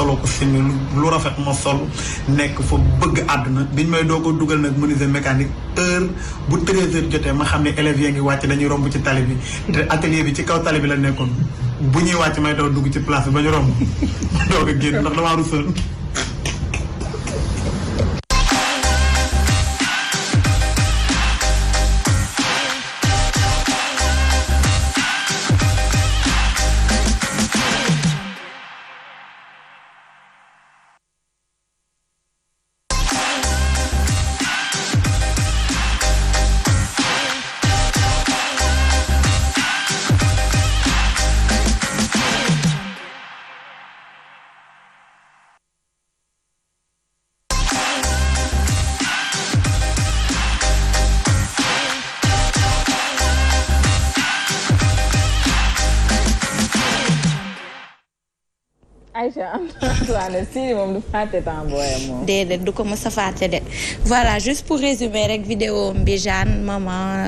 solo ko simi lu rafet ma sol nekk fa bëgg àdduna biñ may doo ko dugal nag menuisier mécanique heure bu 13h jotee ma xam ne élèves yi ngi wàcc dañuy romb ci tali bi te atelier bi ci kaw tali bi la nekkoon bu ñuy wàcc may daw dugg ci place bi ba ñu romb ma doog a génn ndax damaa rusoon. Aïcha Antoine Sidi moom du fàtte temps booyam moom. déedéet du ko mës a fàtte de voilà juste pour résumer rek vidéo bi Jeanne maman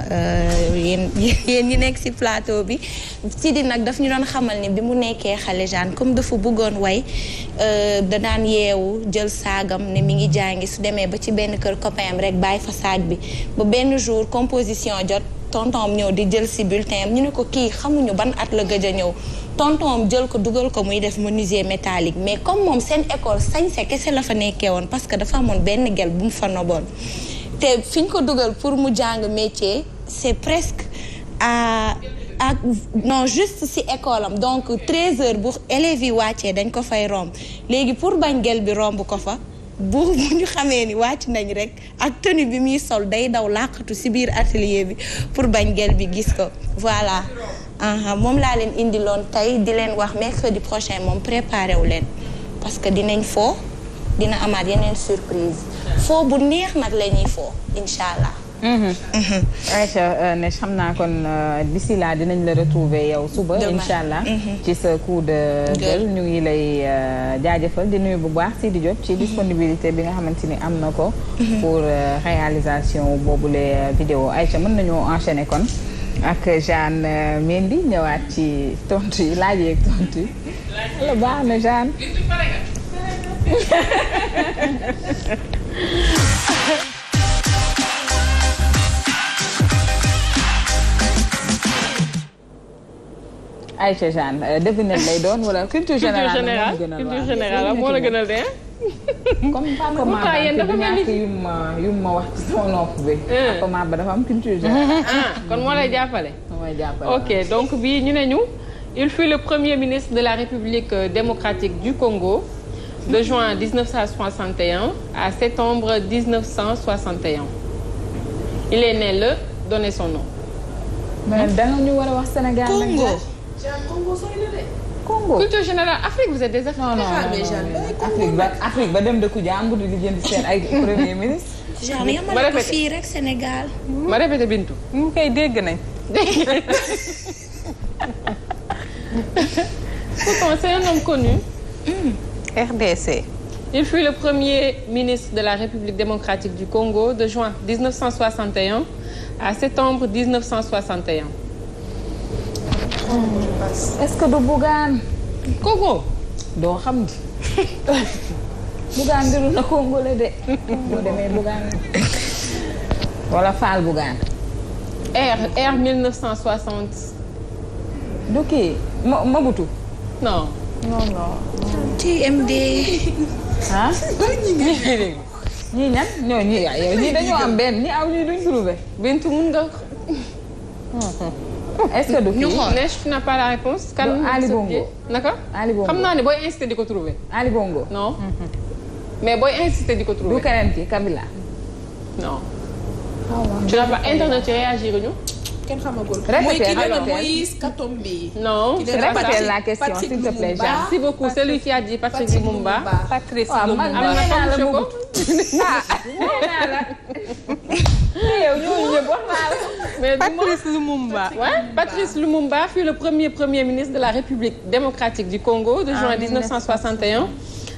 yéen ñi nekk ci plateau bi Sidi nag daf ñu doon xamal ni bi mu nekkee xale Jeanne comme dafa bëggoon way da daan yeewu jël saagam ne mi ngi jàngi su demee ba ci benn kër copain rek bàyyi fa saag bi ba benn jour composition jot tonton ñëw di jël ci bulletin ñu ne ko kii xamuñu ban at la gëj a ñëw. tonton jël ko dugal ko muy def menuisier métallique mais comme moom seen école sañse kese la fa nekkee woon parce que dafa amoon benn gel bu mu fa noboon te fi ñu ko dugal pour mu jàng métier c'est presque à non juste ci école am donc 13h bu élèves yi wàccee dañ ko fay romb léegi pour bañ gel bi romb ko fa bu ñu xamee ni wàcc nañ rek ak tenue bi muy sol day daw làqatu ci biir atelier bi pour bañ gel bi gis ko voilà. moom laa leen indiloon tey di leen wax mercredi prochain moom préparé wu leen parce que dinañ foo dina amaat yeneen surprise foo bu neex nag la ñuy foo incha allah. Aïcha ne xam naa kon d'ici là dinañ la retrouver yow suba incha allah ci sa coup de gueule ñu ngi lay jaajëfal di nuyu bu baax Sidi Diop ci disponibilité bi nga xamante ni am na ko pour réalisation boobule vidéo Aïcha mën nañoo enchaîner kon ak Jeanne Mendy ñëwaat ci tontu yi laaj yeeg tontu yi la baax na Jeanne. Aïcha Jeanne devinette lay doon wala culture générale. culture générale moo la gënal de. comme Papa yéen dafa mel ni yu ma wax ci sama nopp bi. Papa ba dafa am culture générale. kon moo lay jàppale. ok donc bii ñu ne ñu il fut le premier ministre de la République démocratique du Congo de juin 1961 à septembre 1961. Il est né le donnez son nom. mais danga ñu war a wax Sénégal. Congo. Congo sooy na de. Congo culture générale Afrique vous êtes des Africains. non Afrique ba dem dëkku jàmbur di jënd seen ay premier ministre. genre yamale ko fii rek Sénégal. ma répété Bintu. ñu koy dégg nañ. Pourtant c'est un homme connu. RDC. Il fut le premier ministre de la République démocratique du Congo de juin 1961 à septembre 1961. Est-ce que du Bougane. Congo. doo xam di. Bougane diru na Congo la de. boo demee Bougane. wala Fall Bougane. R 1960. du kii Mabutu. non. TMD. ah. ñii ñan ñoo ñii yow ñii dañoo am benn ñii aw ñii duñ trouvé. Bintu mun nga. est-ce que du kii. ñu xool Neige tu n'as pas la réponse. kan Ali Bongo. naka. Ali Bongo xam naa ne booy incité di ko trouver. Ali Bongo. non. mais booy incité di ko trouver. du keneen ki Kabila. non. tu n'as pas internet ci réagir ñu. kenn xamagul. répétez Moïse Katombi. non. répétez la question s'il te plaît Jean. Merci beaucoup celui qui a dit Patrick Lumumba. Patrice Lumumba am na fa monsieur Ko. mais Patrice Lumumba. Ouais, Patrice Lumumba fut le premier ministre de la République démocratique du Congo de juin 1961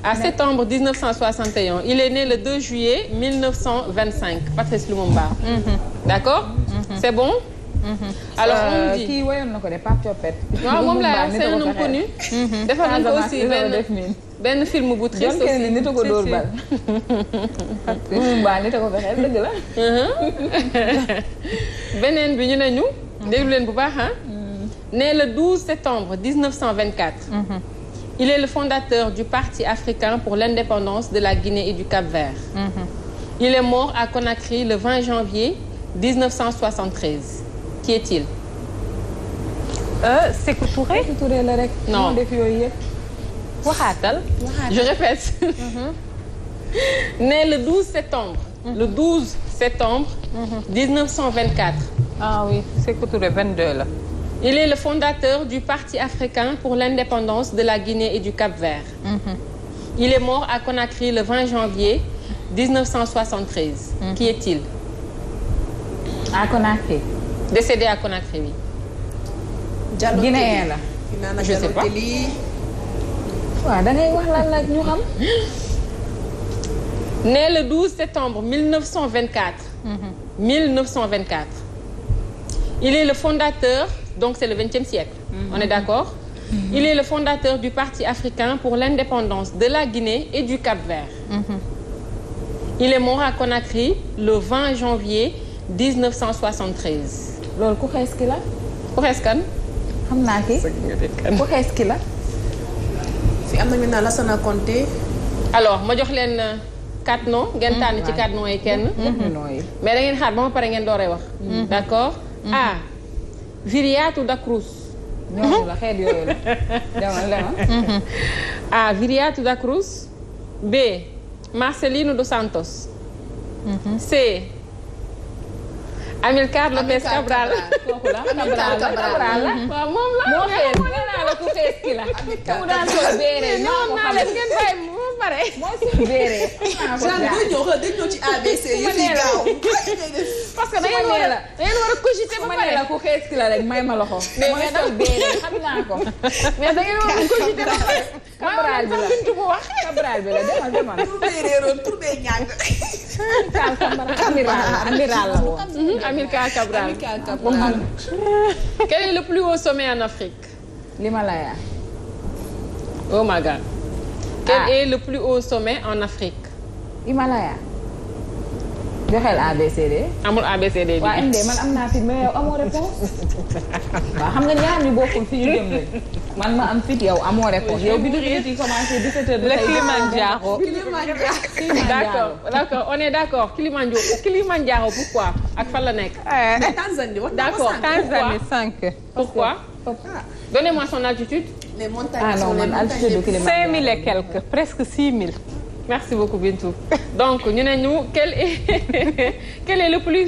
à septembre 1961. Il est né le 2 juillet 1925. Patrice Lumumba. D'accord? C'est bon? alors on dit kii wayoon na ko de Pape Thiopet. waaw moom laa c'est un homme connu. defal nañ ko aussi benn film bu triste aussi. John nit a ko dóor bal. Lumumba nit a ko fexeel dëgg la. beneen bi ñu ne ñu. déglu leen bu baax ah. Né le 12 septembre 1924. Il est le fondateur du Parti africain pour l'indépendance de la Guinée et du Cap-Vert. Il est mort à Conakry le 20 janvier 1973. Qui est-il? Sékou Touré. Sékou Touré la rek. Non def yooyu yëpp. waxaatal. Je répète. Né le 12 septembre. Le 12 septembre. 1924. Ah oui, Sékou Touré 22 la. Il est le fondateur du Parti africain pour l'indépendance de la Guinée et du Cap-Vert. Il est mort à Conakry le 20 janvier 1973. Qui est-il? À Conakry. Décédé à Conakry, oui. Guinéen la. Je sais pas. waaw da ngay wax lan la ñu xam. Né le 12 septembre 1924. 1924. Il est le fondateur, donc c'est le XXe siècle. On est d'accord? Il est le fondateur du Parti africain pour l'indépendance de la Guinée et du Cap-Vert. Il est mort à Conakry le 20 janvier 1973. loolu ku xees ki la. ku xees kan. xam naa ki. ku xees ki la. fi am na ñu naan Lassana Conté. alors ma jox leen 4 noms ngeen tànn ci 4 noms yi kenn. mais da ngeen xaar ba ma pare ngeen dooree wax. d'accord. A. Viriatou da Cruz. ñooñu la xeet yooyu la. demal. A. Viriatou da Cruz. B. Marcelino dos Santos. C. Amilcar Lopes Cabral. kooku la Cabral la. waaw moom la. moo xees nee naa la ku xees ki la. mu daan sol béeree ñoom naa leen ngeen bàyyi mu pare. mooy sol béeree. Jeanne boo ñëw dañ ñëw ci ABC yu fi gaaw. parce que da ngeen war a cogiter ba ma pare. ne la ku xees ki la rek may ma loxo. mooy sol béeree xam naa ko. mais da ngeen war a cogiter ba pare. Cabral bi la bintu bu wax. Cabral bi la demal. tur bee réeroon tur bee ñàng. Amiral la woon. Amilcar Cabral. Quel est le plus haut sommet en Afrique? L'Himalaya. Oh my God. Quel est le plus haut sommet en Afrique? Himalaya. joxeel ABCD. amul ABCD bi. waa MD man am naa fit mais yow amoo réponse. waaw xam nga ñaar ñu bokkul fi ñu jëm lañ. man ma am fit yow amoo réponse yow bi du yi commencé 17h. Le Kilimanjaro. D'accord, on est d'accord. Kilimanjaro pourquoi? ak fan la nekk? mais Tanzanie wax na ko D'accord. Tanzanie 5. Pourquoi? Donnez-moi son altitude. les montagnes ah non man altitude du Kilimanjaro. 5000 et quelques, presque 6000. Merci beaucoup Bintou. Donc ñu ne ñu quel est le plus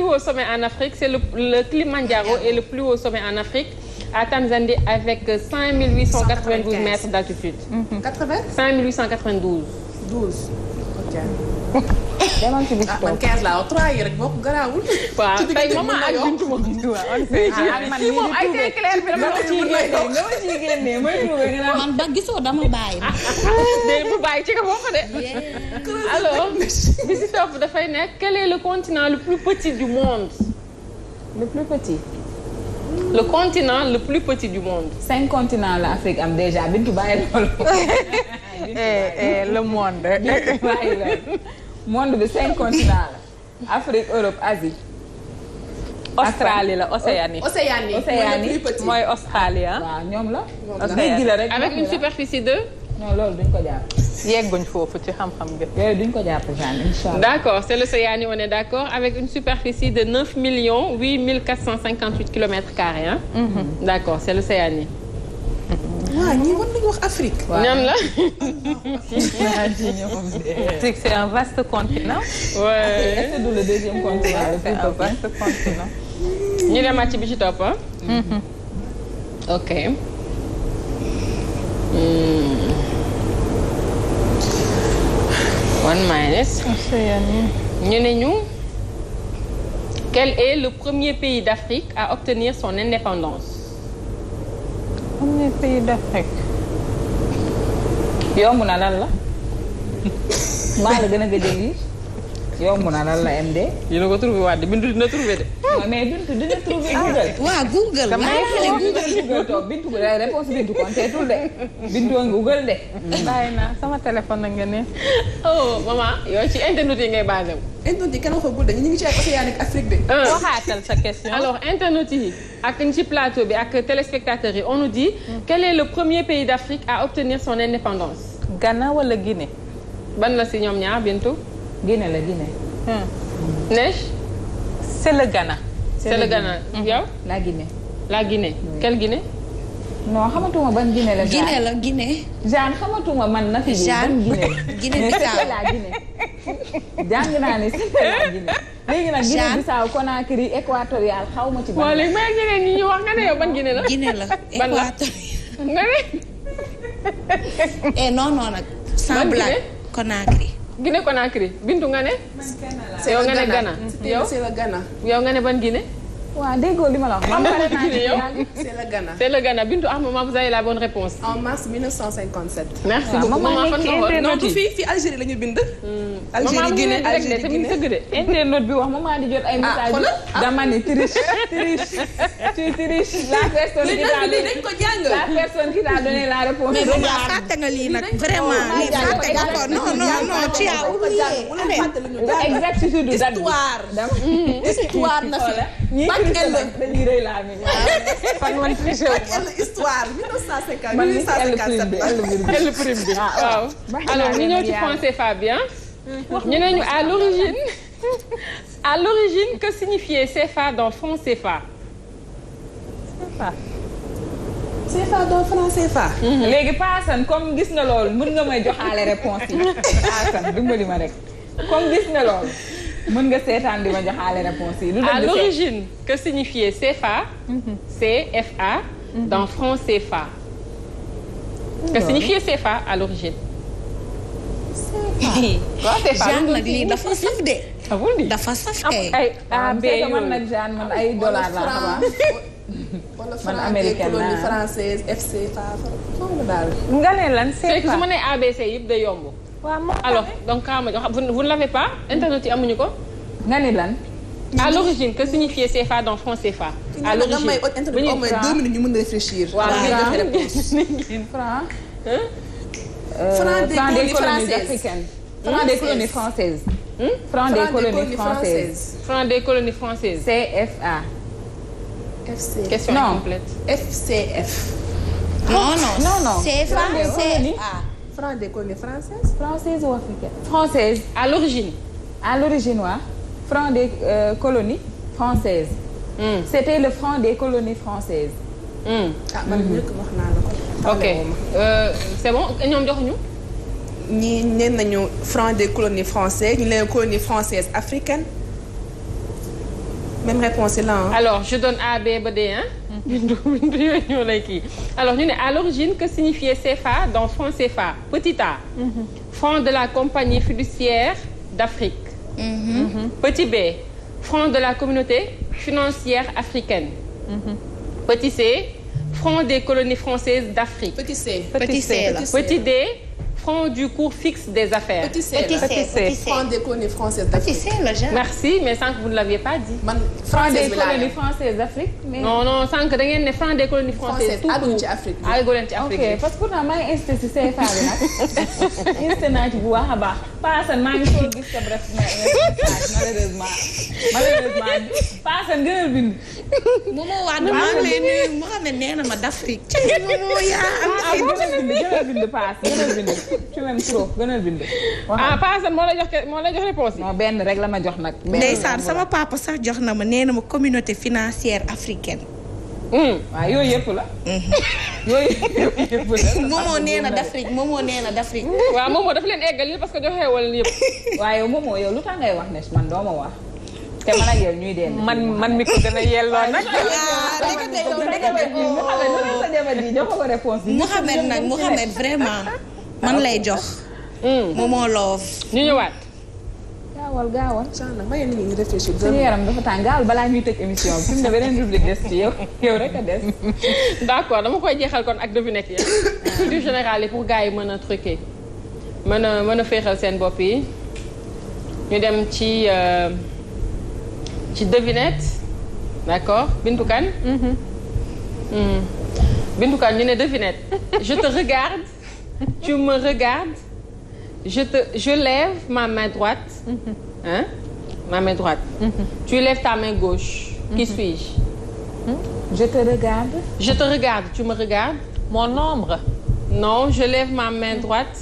haut sommet en Afrique? C'est le Kilimanjaro est le plus haut sommet en Afrique à Tanzanie avec 5892 mètres d'altitude. 80. 5892. 12. ok. demal ci bis ah man 15 laa wax 3 yi rek boo ko garaawul. waaw tey maman ak Bintou moom. moom ay tey clair bi dama la ciy génnee. man ba gisoo dama bàyyi. de bu bàyyi ci nga bokk de. alors bi si topp dafay nekk quel est le continent le plus petit du monde? le plus petit. Le continent le plus petit du monde. 5 continents la Afrique am déjà Bintu bàyyi loolu. le monde. Bintu bàyyi loolu. monde bi 5 continents la. Afrique Europe Asie. Australie la Océanie. Océanie. mooy le plus petit. mooy Australie ah. waaw ñoom la. Océanie. géej gi la rek. Avec une superficie de. non loolu duñ ko jàpp. yegguñ foofu ci xam-xam bi. yooyu duñ ko jàpp Jeanne incha allah. D'accord, c'est l'Océanie, on est d'accord, avec une superficie de 9 8 458 kilomètres-carrés. Hein? D'accord, c'est l'Océanie. waaw ñii mën nañu wax Afrique. ñan la. C'est un vaste continent. Ouais. est-ce que du le deuxième continent le C'est plus un petit? vaste continent. ñu dem ci bi ci topp ah. Ok. One minus. Océanie. ñu ne ñu. Quel est le premier pays d'Afrique à obtenir son indépendance? Premier pays d'Afrique. yomb na lan la. maa la gën a gëj a lire. yomb na lan la MD. dina ko trouvé waat de Bintu dina trouvé de. mais Bintu dina trouvé Google. waaw Google. Google toog Bintu réponse Bintu konteetul de. Bintu Google de. bàyyi naa sama téléphone nga ne. oh maman yow ci internet yi ngay basé wu. internet yi kenn waxagul de ñu ngi ci ay Océanique Afrique de. waxaatal sa question. alors internet yi ak ñu ci plateau bi ak téléspectateurs yi on nous dit. quel est le premier pays d'Afrique à obtenir son indépendance. Ghana wala Guinée. ban la si ñoom ñaar Bintu. Guinée la Guinée. Neige. c'est le Ghana. c'est le Ghana. yow. la Guinée. la Guinée. quelle Guinée. non xamatuma ban Guinée la. Guinée la Guinée. Jeanne xamatuma man na fi. Jeanne Guinée Bissau la Guinée. jàng naa ne c'est la Guinée. léegi nag Guinée Bissau Conakry équatorial xaw ma ci ban. waaw léegi may Guinée ñi ñu wax nga ne yow ban Guinée la. Guinée la équatorial. nga ne. eh non nag. sans blague Conakry. Guinée Conakry Bintu nga ne. yow nga ne Ghana. yow c'est le Ghana. yow nga ne ban Guinée. waaw déggoo li ma la wax. man pare naa ci yow. c'est le Ghana. c'est le Ghana Bintu maman vous avez la bonne réponse. en mars 1957. merci beaucoup maman fan nga xool. non du fii Algérie la ñu bind. Algérie Guinée Algérie Guinée internet bi wax maman di jot ay messages. dama ni triche. tu triches la personne qui t'a donné dañ ko jàng. la personne qui t'a donné la réponse. mais moom laa fàtte nga lii nag vraiment lii fàtte nga ko non tu as oublié. exactitude date bi. histoire na fi. dañuy rëy laa mi. fan man triché histoire 1950 man 1857 quelle prime bi waaw. alors ñu ñëw ci franc CFA bi ñu ne ñu à l'origine que signifiait CFA dans franc CFA. CFA dans franc CFA. léegi Paasan comme gis nga loolu mën nga may joxaale réponse yi. Paasan dimbali ma rek comme gis nga loolu mën nga seetaan di ma joxaale réponse yi. à l'origine que signifiait CFA. CFA dans franc CFA. que signifiait CFA à l'origine. Jeanne nag lii dafa saf de. dafa saf kay. ay AB man nag Jeanne man ay dollar laa xam. wala man franc américaine colonie laa. française FC foofu daal. nga ne lan c'est que CFA. su ma nee ABC yëpp day yomb. waaw moom alors donc xaaral ma vous ne l'avez pas internet yi amuñu ko. nga ni lan. à l'origine que signifiait CFA dans franc CFA. à l'origine may internet au moins 2 minutes ñu mën a réfléchir. waaw franc. franc des colonies colonies françaises. africaines. franc des colonies françaises. franc des colonies françaises. franc des colonies françaises. CFA. FC. question Non. incomplète. FCF. non. CFA Franc des colonies. CFA. franc des colonies françaises. Française ou africaine. Française. à l'origine. À l'origine waa franc des colonies françaises. C'était le franc des colonies françaises. ah man njëkk wax naa la ko. ok c'est bon ñoom joxuñu. ñii nee nañu franc des colonies françaises ñu leen colonies françaises africaines. même réponse yi la alors je donne A B ba D hein. bindu yooyu ñoo lay kii. alors ñu ne à l'origine que signifiait CFA dans franc CFA petit A. franc de la compagnie fiduciaire d'Afrique. Petit B franc de la communauté financière africaine. Petit C franc des colonies françaises d'Afrique. Petit C. Petit C la. Petit D franc du cours fixe des affaires. Petit C Petit la. C petit C. franc des colonies françaises Petit d'Afrique. C la Jeanne. merci mais sànq vous ne l'aviez pas dit. man Franc des française bi laa colonies yor. françaises d'Afrique. mais non non sànq da ngeen ne franc des colonies françaises. Françaises àgguñu ci Afrique bi. àggu leen ci Afrique ok bi. parce que pourtant maa ngi insisté ci CFA bi nag insisté naa ci bu baax a baax Paasan maa ngi soog gis sa bref malheureusement Paasan gënal bind. Momo Wade maa ngi lay nuyu Mohamed nee na ma d'Afrique. Momo yaa am na fi. gënal bind Paas gënal bind tu m'aimes trop gënal bind. ah Paasan moo la jox réponse yi. non benn rek la ma jox nag. Ndeysaan sama papa sax jox na ma nee na ma communauté financière africaine. waaw yooyu yëpp la. yooyu yëpp la. Momo nee na d'Afrique Momo nee na d'Afrique. waaw moom moo daf leen eggal parce que joxe wala yëpp. waaye moom yow lu tax ngay wax ne man doo ma wax. te man ak yow ñuy dee. man mi ko gën a yelloo nag. Mohamed nag Mohamed vraiment man lay jox. Momo love. ñu ñëwaat. gaawal. Jeanne nag maa ngi leen di réfléchir. suñu yaram dafa tàng gaawal balaa ñuy tëj émission bi fi mu ne beneen rubrique des ci yow rek a des. d'accord dama koy jeexal kon ak devinette yi. culture générale yi pour gars yi mën a truquer. mën a féexal seen bopp yi. ñu dem ci devinette d'accord Bintou Kane. Bintou Kane ñu ne devinette je te regarde tu me regardes je lève ma main droite hein ma main droite tu lèves ta main gauche qui suis-je? Je te regarde. Je te regarde tu me regardes. Mon ombre. Non je lève ma main droite.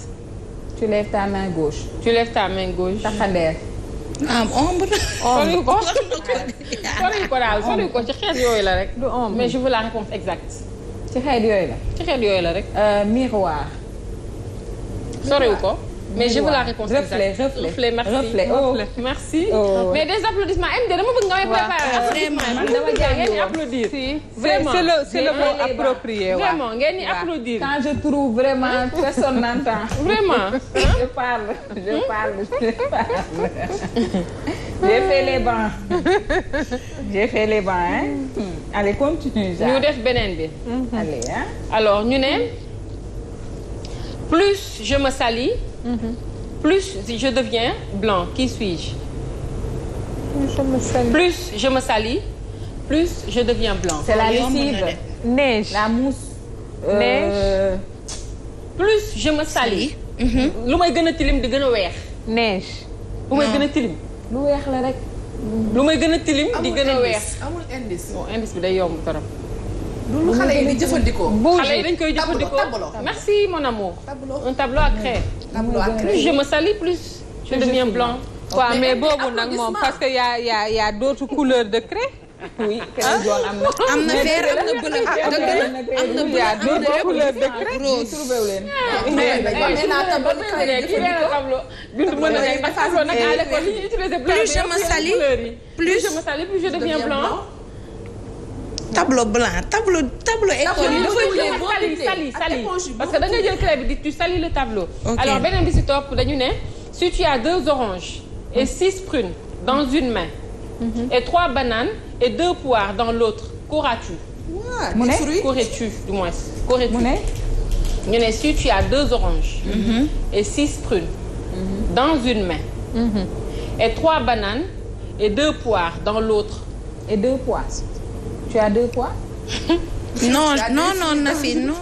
Tu lèves ta main gauche. Tu lèves ta main gauche. Taxandeer. ombre. soriw ko soriw ko daal soriw ko ci xeet yooyu la rek. du ombre mais je veux la réponse exacte. ci xeet yooyu la. ci xeet yooyu la rek. Miroir. soriw ko. mais je veux la réponse exacte. reflet merci. reflet oh merci. Oh. mais des applaudissements MD dama bëgg nga may préparer. vraiment man dama jàng ngeen di applaudir. Si. Vraiment. C'est le mot approprié. waaw. Vraiment ngeen di applaudir. quand je trouve vraiment personne n'entend. Vraiment. je parle. J'ai fait les bancs. Hein. Allez continue. ñu def beneen bi. Allez hein. alors ñu ne plus je me salis. plus je deviens blanc qui suis-je? Je me salis. Plus je me salis plus je deviens blanc. C'est la lessive. Neige. La mousse. Neige. plus je me salis. lu may gën a tilim di gën a weex. Neige. lu may gën a tilim. lu weex la rek. lu may gën a tilim di gën a weex. amul indice. bon indice bi day yomb trop. lu xale yi di jëfandikoo. xale yi dañ koy jëfandikoo. tableau. merci mon amour. tableau. un tableau à craie. tableau à plus je me salis plus je deviens blanc. waaw mais boobu nag moom applaudissement. parce que y a d'autres couleurs de craie. oui craie jaune am na. am na vert am na bleu dëgg la am na bleu y a am na d'autres couleurs de lépp craie. rose. trouvé wu leen. nee naa tableau lu xale yi di jëfandikoo. tableau. bindu mën na nekk tableau nag à l'école li ñuy utiliser blanc. Plus je me salis, plus je me salis plus je deviens blanc. tableau blanc tableau école yi Plus dafa je me salis sali ak éponge yu parce que da ngay jël craie bi di tu salis le tableau. Ok. alors beneen bi si topp dañu ne si tu as 2 oranges et 6 prunes dans une main et 3 bananes et 2 poires dans l'autre qu'auras-tu? waaw mu ne des fruits. Qu'aurais-tu du moins qu'aurais-tu? mu ne. ñu ne si tu as 2 oranges et 6 prunes dans une main et 3 bananes et 2 poires dans l'autre. et 2 pois. Tu as 2 pois. non Nafi non.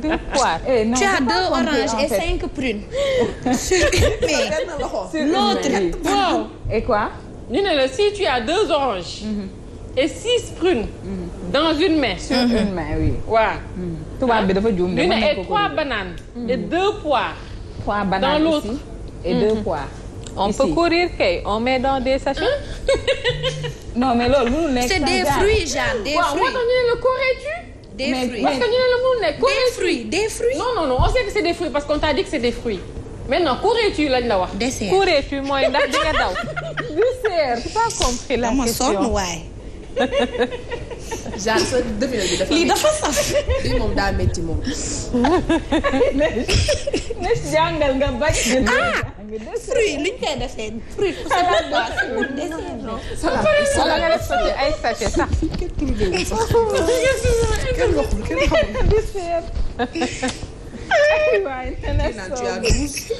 Deux poires. Eh, non, Tu as j'ai pas 2 compris, oranges en et fait. 5 prunes. mais benn loxo. Sur l'autre. une main. waaw Et quoi? ñu ne la si tu as 2 oranges et 6 prunes dans une main. Sur une main oui. waaw. tubaab bi dafa juum de. ñu mën ne nañ et ko 3 corriger. bananes et 2 poires 3 dans bananes l'autre. ici et 2 pois. On Ici. peut courir kay on met dans des sachets. Non mais loolu mënul nekk. c'est sans des genre. fruits Jeanne des waaw moo fruits. tax ñu ne la qu'aurais-tu? Des Mais- fruits. parce que ñu ne la mënul nekk Des qu'aurais-tu? fruits des fruits. non on sait que c'est des fruits parce qu'on t'a dit que c'est des fruits maintenant qu'aurais-tu lañ la wax. dessert. Courir-tu mooy ndax di nga daw. Dessert. J'ai pas compris la dama sonn question. waay. genre sa devinette bi dafa. lii dafa saf. lii moom daa métti moom. ne jàngal nga bañ. fruit luñ koy defee fruit ku sa bopp dessert non. wala nga def ko ci ay sachet sax. kenn waxul kenn xamul. Dessert. kii naan tu as 12.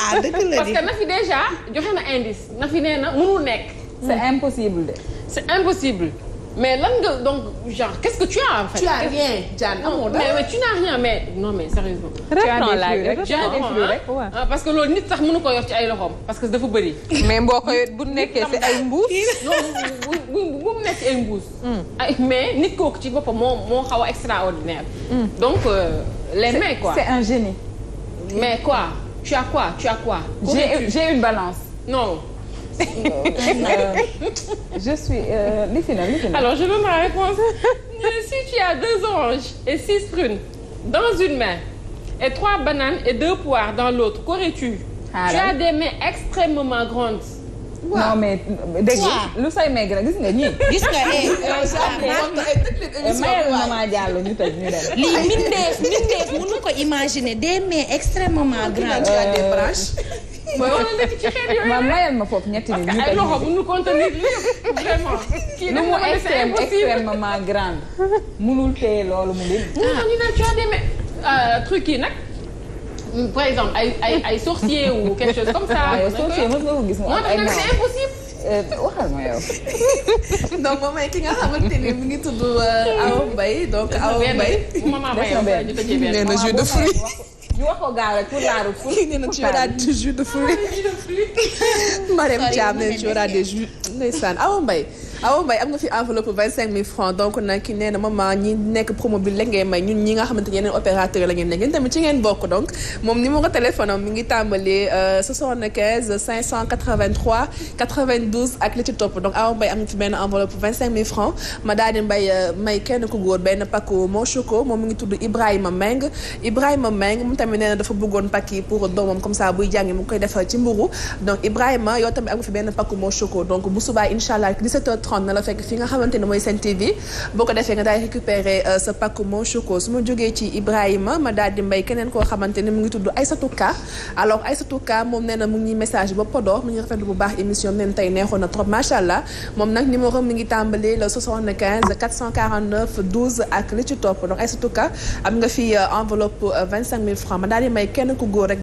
ah dëgg la parce di. que Nafi déjà joxe na indice Nafi nee na mënul nekk. C'est impossible de. c'est impossible mais lan nga donc genre qu'est-ce que tu as en fait. tu as rien Jeanne amoo dara. mais tu n'as rien mais non mais sérieusement. Reprends la tu as des fruits rek parce que loolu nit sax mënu ko yor ci ay loxoom parce que dafa bëri. mais boo ko bu nekkee ci ay mbuus. non bu mu nekk ci ay mbuus. ay mais nit kooku ci boppam moo xaw a extraordinaire. donc les mains quoi. C'est un génie. mais quoi tu as quoi tu as quoi. J'ai une balance. non. Je suis li fi na. Alors je donne ma réponse. Si tu as 2 oranges et 6 prunes dans une main et 3 bananes et 2 poires dans l'autre qu'aurais-tu? Tu as des mains extrêmement grandes. non mais dégg lu say meg rek gis nga ñii. gis nga mayal na maa jàll ñu tëj ñu dem. lii mindeef mënu ko imaginer des mains extrêmement grandes. tu as des branches. mooy wala nekk ci xeet yooyu. ma mayal ma foofu ñetti nit ñu ay tëj loxo ñu mënu contenir lépp vraiment. kii lu mu c'est impossible. extrêmement grande. mënul téye loolu mu lim. non ñu ne tu as des mains truc yi nag par exemple ay sorcier ou quelque chose comme ça. sorcier mos nga ko gis mu am ay c'est impossible. waxal ma yow. donc moom mooy ki nga xamante ni mi ngi tudd Awa Mbaye donc Awa Mbaye. nee na jus de fruit. ñu wax ko gaaw rek pour la route. nee na tu auras du jus de fruit. Mariam Thiam nee na tu auras des jus. ndeysaan Awa Mbaye am nga fi enveloppe 25 000 francs donc nag ki nee na maman ñi nekk promo bi la ngay may ñun ñi nga xamante ne yeneen opérateur la ngeen nekk yéen tamit ci ngeen bokk donc moom numéro téléphone am mi ngi tàmbalee 75 583 92 ak li ci topp donc Awa Mbaye am na fi benn enveloppe 25 000 francs ma daal di may kenn ku góor benn pakku Mon Choco moom mi ngi tudd Ibrahima Meng moom tamit nee na dafa bëggoon pakk yi pour doomam comme ça buy jàngi mu koy def ci mburu donc Ibrahima yow tamit am nga fi benn pakku Mon Choco donc bu subaa incha allah 17h30 na la fekk fi nga xamante ne mooy Sen TV boo ko defee nga daal récupérer sa pakku Mon Choco su ma jógee ci Ibrahima ma daal di mbay keneen koo xamante ne mu ngi tudd Aïssatou Ka alors Aïssatou Ka moom nee na mu ngi message ba Podor mu ngi rafetlu bu baax émission nee na tey neexoon na trop macha allah moom nag numéro mi ngi tàmbalee le 75 449 12 ak li ci topp donc Aïssatou Ka am nga fi enveloppe 25 000 francs ma daal di may kenn ku góor rek